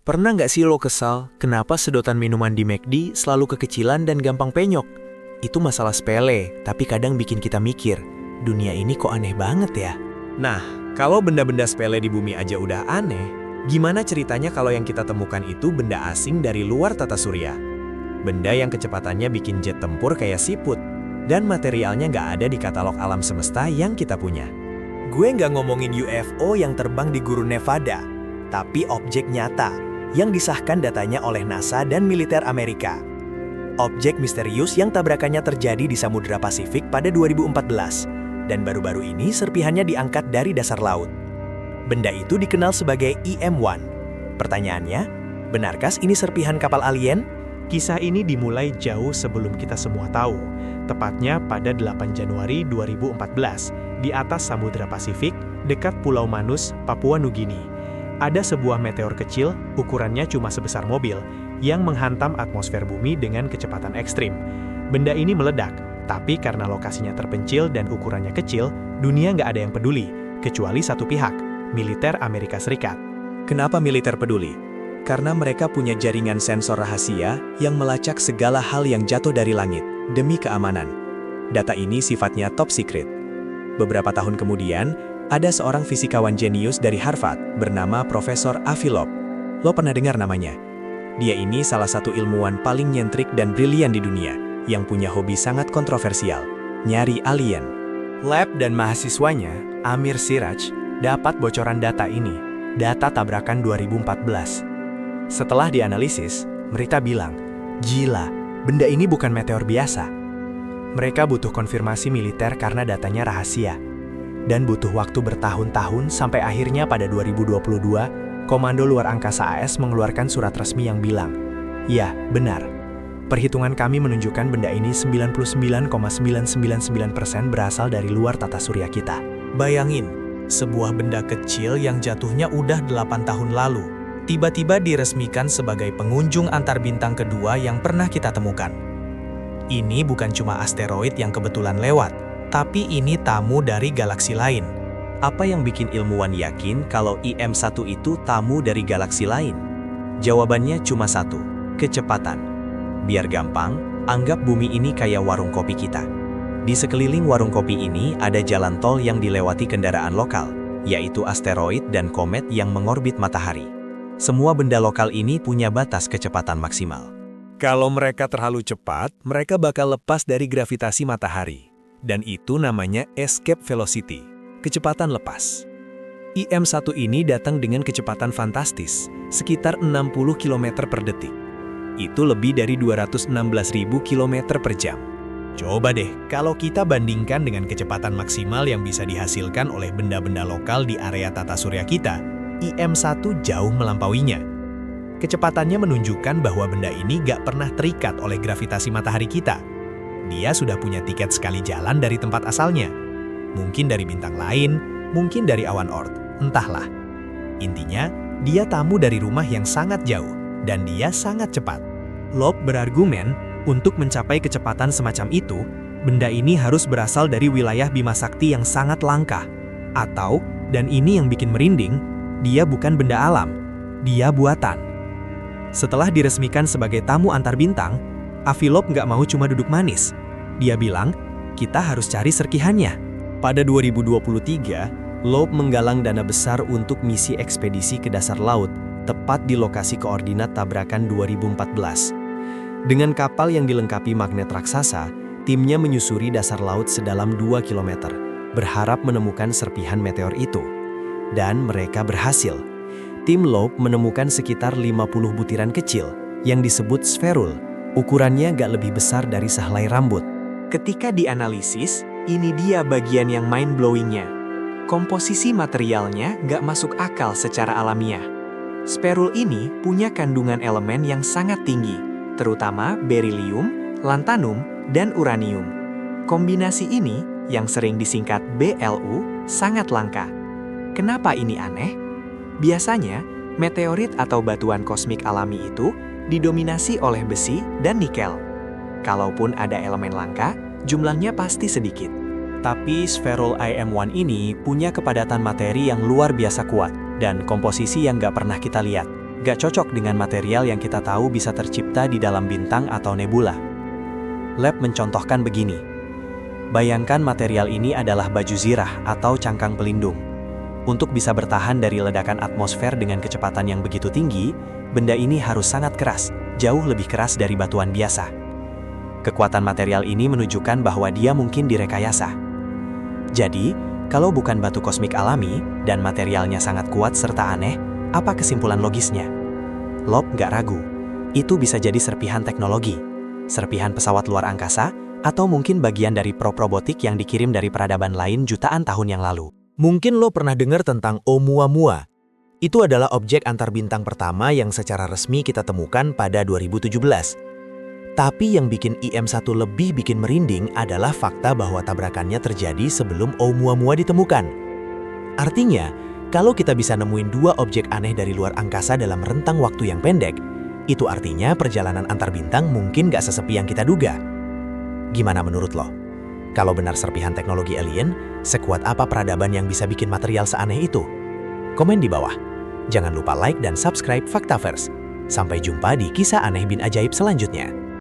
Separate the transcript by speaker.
Speaker 1: Pernah nggak sih lo kesal kenapa sedotan minuman di McD selalu kekecilan dan gampang penyok? Itu masalah sepele, tapi kadang bikin kita mikir, dunia ini kok aneh banget ya?
Speaker 2: Nah, kalau benda-benda sepele di bumi aja udah aneh, gimana ceritanya kalau yang kita temukan itu benda asing dari luar tata surya? Benda yang kecepatannya bikin jet tempur kayak siput, dan materialnya nggak ada di katalog alam semesta yang kita punya.
Speaker 3: Gue nggak ngomongin UFO yang terbang di gurun Nevada, tapi objek nyata yang disahkan datanya oleh NASA dan militer Amerika. Objek misterius yang tabrakannya terjadi di Samudra Pasifik pada 2014, dan baru-baru ini serpihannya diangkat dari dasar laut. Benda itu dikenal sebagai EM-1. Pertanyaannya, benarkah ini serpihan kapal alien?
Speaker 4: Kisah ini dimulai jauh sebelum kita semua tahu, tepatnya pada 8 Januari 2014, di atas Samudra Pasifik, dekat Pulau Manus, Papua Nugini. Ada sebuah meteor kecil, ukurannya cuma sebesar mobil, yang menghantam atmosfer bumi dengan kecepatan ekstrim. Benda ini meledak, tapi karena lokasinya terpencil dan ukurannya kecil, dunia nggak ada yang peduli, kecuali satu pihak, militer Amerika Serikat.
Speaker 3: Kenapa militer peduli? Karena mereka punya jaringan sensor rahasia yang melacak segala hal yang jatuh dari langit, demi keamanan. Data ini sifatnya top secret. Beberapa tahun kemudian, ada seorang fisikawan jenius dari Harvard bernama Profesor Avi Loeb. Lo pernah dengar namanya? Dia ini salah satu ilmuwan paling nyentrik dan brilian di dunia, yang punya hobi sangat kontroversial, nyari alien.
Speaker 1: Lab dan mahasiswanya, Amir Siraj, dapat bocoran data ini, data tabrakan 2014. Setelah dianalisis, mereka bilang, gila, benda ini bukan meteor biasa. Mereka butuh konfirmasi militer karena datanya rahasia. Dan butuh waktu bertahun-tahun sampai akhirnya pada 2022, Komando Luar Angkasa AS mengeluarkan surat resmi yang bilang, ya, benar. Perhitungan kami menunjukkan benda ini 99,999% berasal dari luar tata surya kita.
Speaker 3: Bayangin, sebuah benda kecil yang jatuhnya udah 8 tahun lalu, tiba-tiba diresmikan sebagai pengunjung antar bintang kedua yang pernah kita temukan. Ini bukan cuma asteroid yang kebetulan lewat, tapi ini tamu dari galaksi lain.
Speaker 2: Apa yang bikin ilmuwan yakin kalau EM-1 itu tamu dari galaksi lain? Jawabannya cuma satu, kecepatan. Biar gampang, anggap bumi ini kayak warung kopi kita. Di sekeliling warung kopi ini ada jalan tol yang dilewati kendaraan lokal, yaitu asteroid dan komet yang mengorbit matahari. Semua benda lokal ini punya batas kecepatan maksimal.
Speaker 3: Kalau mereka terlalu cepat, mereka bakal lepas dari gravitasi matahari. Dan itu namanya escape velocity, kecepatan lepas. EM-1 ini datang dengan kecepatan fantastis, sekitar 60 km per detik. Itu lebih dari 216.000 km per jam.
Speaker 1: Coba deh, kalau kita bandingkan dengan kecepatan maksimal yang bisa dihasilkan oleh benda-benda lokal di area tata surya kita, EM-1 jauh melampauinya. Kecepatannya menunjukkan bahwa benda ini gak pernah terikat oleh gravitasi matahari kita. Dia sudah punya tiket sekali jalan dari tempat asalnya. Mungkin dari bintang lain, mungkin dari awan Oort, entahlah. Intinya, dia tamu dari rumah yang sangat jauh, dan dia sangat cepat. Loeb berargumen, untuk mencapai kecepatan semacam itu, benda ini harus berasal dari wilayah Bima Sakti yang sangat langka. Atau, dan ini yang bikin merinding, dia bukan benda alam, dia buatan. Setelah diresmikan sebagai tamu antar bintang, Avi Loeb nggak mau cuma duduk manis. Dia bilang, kita harus cari serpihannya.
Speaker 2: Pada 2023, Loeb menggalang dana besar untuk misi ekspedisi ke dasar laut, tepat di lokasi koordinat tabrakan 2014. Dengan kapal yang dilengkapi magnet raksasa, timnya menyusuri dasar laut sedalam 2 km, berharap menemukan serpihan meteor itu. Dan mereka berhasil. Tim Loeb menemukan sekitar 50 butiran kecil, yang disebut spherul. Ukurannya gak lebih besar dari sehelai rambut.
Speaker 1: Ketika dianalisis, ini dia bagian yang mind-blowing-nya. Komposisi materialnya gak masuk akal secara alamiah. Spherul ini punya kandungan elemen yang sangat tinggi, terutama berilium, lantanum, dan uranium. Kombinasi ini, yang sering disingkat BLU, sangat langka. Kenapa ini aneh? Biasanya, meteorit atau batuan kosmik alami itu didominasi oleh besi dan nikel. Kalaupun ada elemen langka, jumlahnya pasti sedikit.
Speaker 2: Tapi spherul EM-1 ini punya kepadatan materi yang luar biasa kuat dan komposisi yang gak pernah kita lihat. gak cocok dengan material yang kita tahu bisa tercipta di dalam bintang atau nebula. Lab mencontohkan begini. Bayangkan material ini adalah baju zirah atau cangkang pelindung. Untuk bisa bertahan dari ledakan atmosfer dengan kecepatan yang begitu tinggi, benda ini harus sangat keras, jauh lebih keras dari batuan biasa. Kekuatan material ini menunjukkan bahwa dia mungkin direkayasa. Jadi, kalau bukan batu kosmik alami dan materialnya sangat kuat serta aneh, apa kesimpulan logisnya? Loeb nggak ragu, itu bisa jadi serpihan teknologi, serpihan pesawat luar angkasa, atau mungkin bagian dari prop robotik yang dikirim dari peradaban lain jutaan tahun yang lalu.
Speaker 1: Mungkin lo pernah dengar tentang Oumuamua. Itu adalah objek antar bintang pertama yang secara resmi kita temukan pada 2017. Tapi yang bikin IM-1 lebih bikin merinding adalah fakta bahwa tabrakannya terjadi sebelum Oumuamua ditemukan. Artinya, kalau kita bisa nemuin dua objek aneh dari luar angkasa dalam rentang waktu yang pendek, itu artinya perjalanan antar bintang mungkin gak sesepi yang kita duga. Gimana menurut lo? Kalau benar serpihan teknologi alien, sekuat apa peradaban yang bisa bikin material seaneh itu? Komen di bawah. Jangan lupa like dan subscribe Faktaverse. Sampai jumpa di kisah aneh bin ajaib selanjutnya.